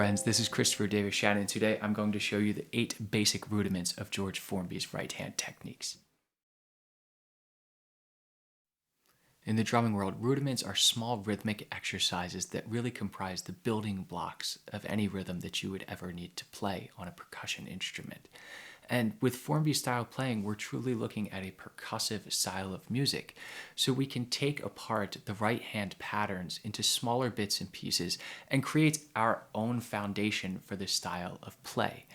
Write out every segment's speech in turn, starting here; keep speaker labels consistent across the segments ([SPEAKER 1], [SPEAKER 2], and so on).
[SPEAKER 1] friends, this is Christopher Davis-Shannon. Today I'm going to show you the 8 basic rudiments of George Formby's right hand techniques. In the drumming world, rudiments are small rhythmic exercises that really comprise the building blocks of any rhythm that you would ever need to play on a percussion instrument. And with Formby style playing, we're truly looking at a percussive style of music. So we can take apart the right hand patterns into smaller bits and pieces and create our own foundation for this style of play.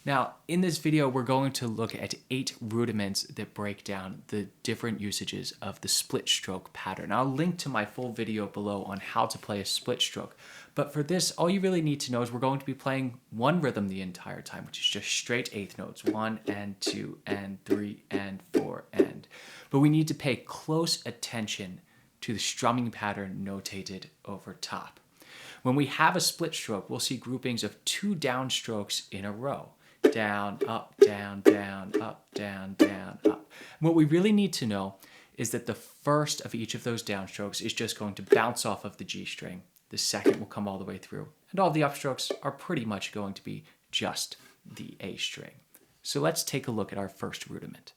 [SPEAKER 1] Now, in this video, we're going to look at 8 rudiments that break down the different usages of the split stroke pattern. I'll link to my full video below on how to play a split stroke. But for this, all you really need to know is we're going to be playing one rhythm the entire time, which is just straight eighth notes, 1 and 2 and 3 and 4 and. But we need to pay close attention to the strumming pattern notated over top. When we have a split stroke, we'll see groupings of 2 downstrokes in a row. Down, up, down, down, up, down, down, up. And what we really need to know is that the first of each of those downstrokes is just going to bounce off of the G string. The second will come all the way through. And all the upstrokes are pretty much going to be just the A string. So let's take a look at our first rudiment.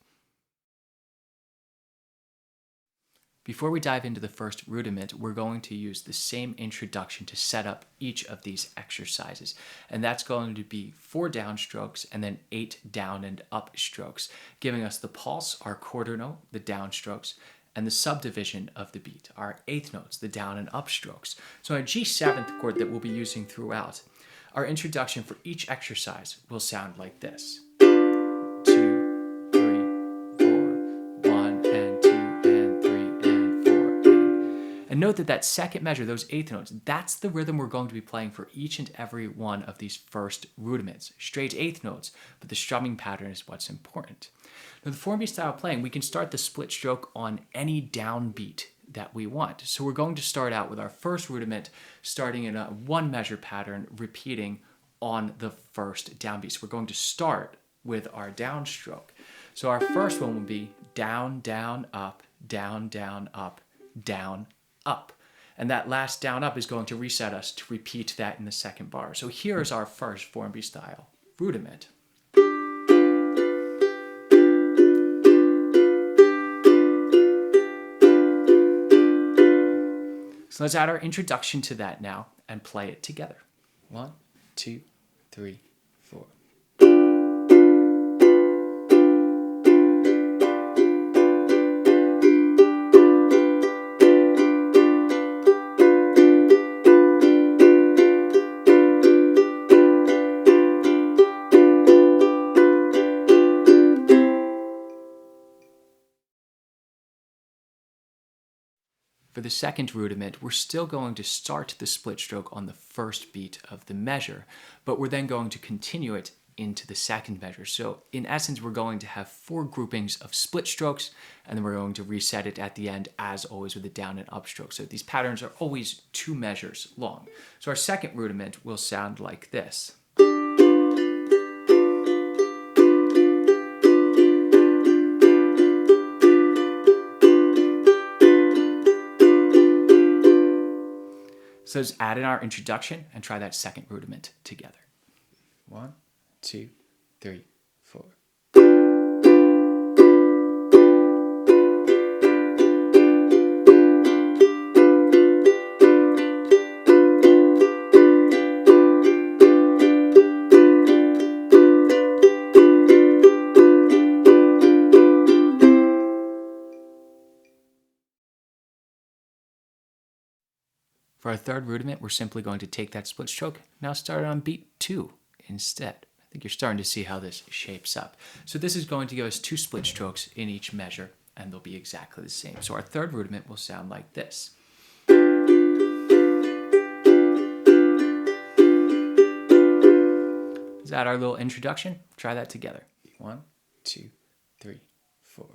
[SPEAKER 1] Before we dive into the first rudiment, we're going to use the same introduction to set up each of these exercises. And that's going to be 4 downstrokes and then 8 down and up strokes, giving us the pulse, our quarter note, the downstrokes, and the subdivision of the beat, our eighth notes, the down and up strokes. So a G7th chord that we'll be using throughout. Our introduction for each exercise will sound like this. 2, 3, 4, 1 and 2 and 3 and 4 and. And note that that second measure, those eighth notes, that's the rhythm we're going to be playing for each and every one of these first rudiments. Straight eighth notes, but the strumming pattern is what's important. Now, the Formby style playing, we can start the split stroke on any downbeat that we want. So we're going to start out with our first rudiment, starting in a 1 measure pattern, repeating on the first downbeat. So we're going to start with our downstroke. So our first one will be down, down, up, down, down, up, down, up. And that last down, up is going to reset us to repeat that in the second bar. So here's our first Formby style rudiment. So let's add our introduction to that now and play it together. 1, 2, 3, 4. For the second rudiment, we're still going to start the split stroke on the first beat of the measure, but we're then going to continue it into the second measure. So in essence, we're going to have 4 groupings of split strokes, and then we're going to reset it at the end, as always, with a down and up stroke. So these patterns are always 2 measures long. So our second rudiment will sound like this. So let's add in our introduction and try that second rudiment together. 1, 2, 3, 4. For our third rudiment, we're simply going to take that split stroke, now start it on beat 2 instead. I think you're starting to see how this shapes up. So this is going to give us 2 split strokes in each measure, and they'll be exactly the same. So our third rudiment will sound like this. Is that our little introduction? Try that together. 1, 2, 3, 4.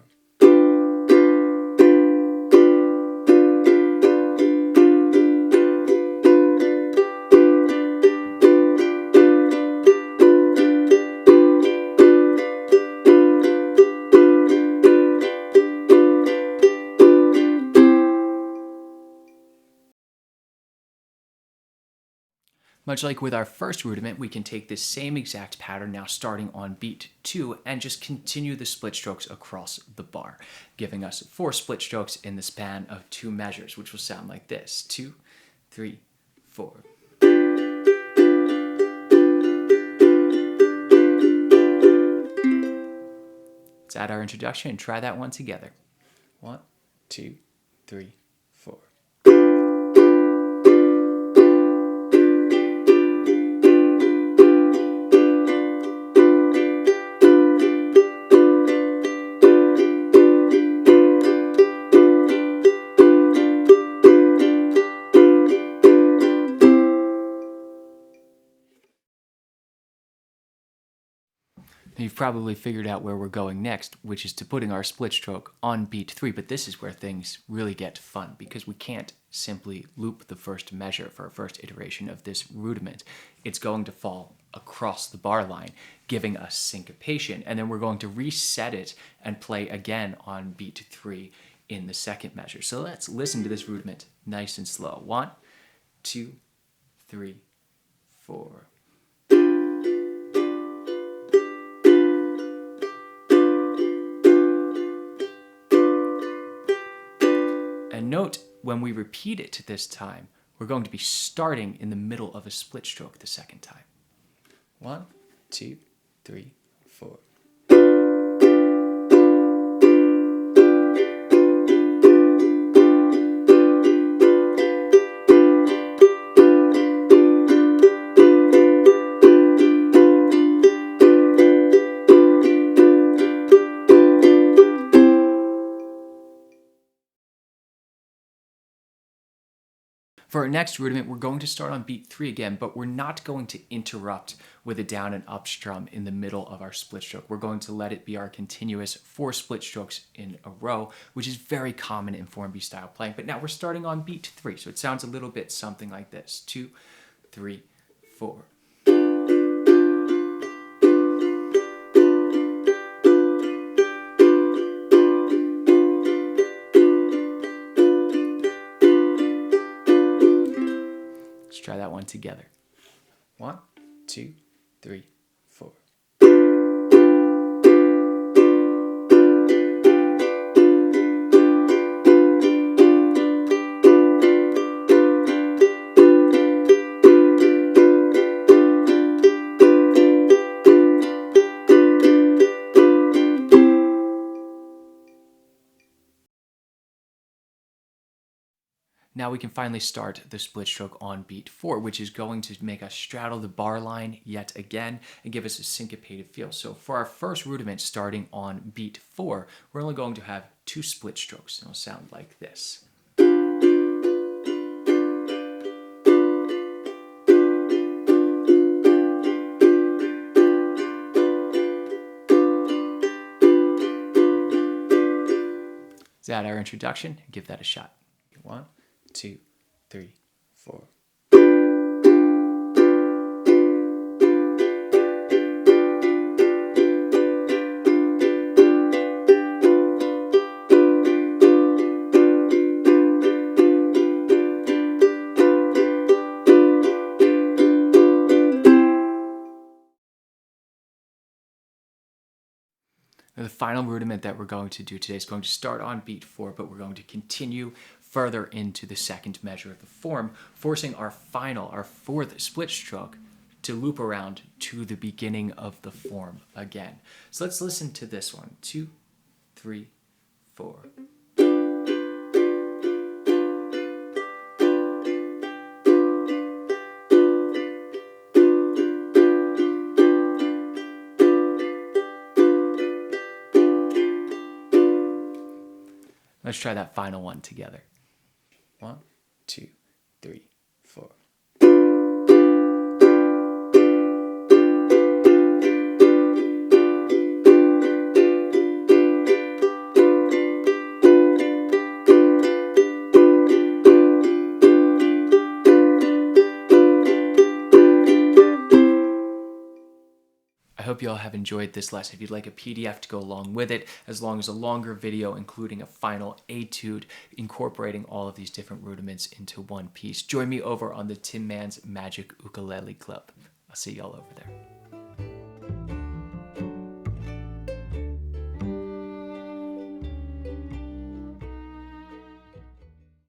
[SPEAKER 1] Much like with our first rudiment, we can take this same exact pattern now starting on beat 2 and just continue the split strokes across the bar, giving us 4 split strokes in the span of 2 measures, which will sound like this: 2, 3, 4. Let's add our introduction and try that one together. 1, 2, 3, 4. You've probably figured out where we're going next, which is to putting our split stroke on beat 3, but this is where things really get fun because we can't simply loop the first measure for our first iteration of this rudiment. It's going to fall across the bar line, giving us syncopation, and then we're going to reset it and play again on beat 3 in the second measure. So let's listen to this rudiment nice and slow. 1, 2, 3, 4. And note, when we repeat it this time, we're going to be starting in the middle of a split stroke the second time. 1, 2, 3, 4. For our next rudiment, we're going to start on beat 3 again, but we're not going to interrupt with a down and up strum in the middle of our split stroke. We're going to let it be our continuous 4 split strokes in a row, which is very common in Formby style playing. But now we're starting on beat 3, so it sounds a little bit something like this: 2, 3, 4. Try that one together. 1, 2, 3, 4. Now we can finally start the split stroke on beat 4, which is going to make us straddle the bar line yet again and give us a syncopated feel. So for our first rudiment starting on beat 4, we're only going to have 2 split strokes, and it'll sound like this. Is that our introduction? Give that a shot. 1, 2, 3, 4. Now, the final rudiment that we're going to do today is going to start on beat 4, but we're going to continue further into the second measure of the form, forcing our 4th split stroke to loop around to the beginning of the form again. So let's listen to this one. 2, 3, 4. Let's try that final one together. 1, 2, 3, 4. hope you all have enjoyed this lesson. If you'd like a PDF to go along with it, as long as a longer video including a final etude incorporating all of these different rudiments into one piece, join me over on the Tin Man's Magic Ukulele Club. I'll see y'all over there.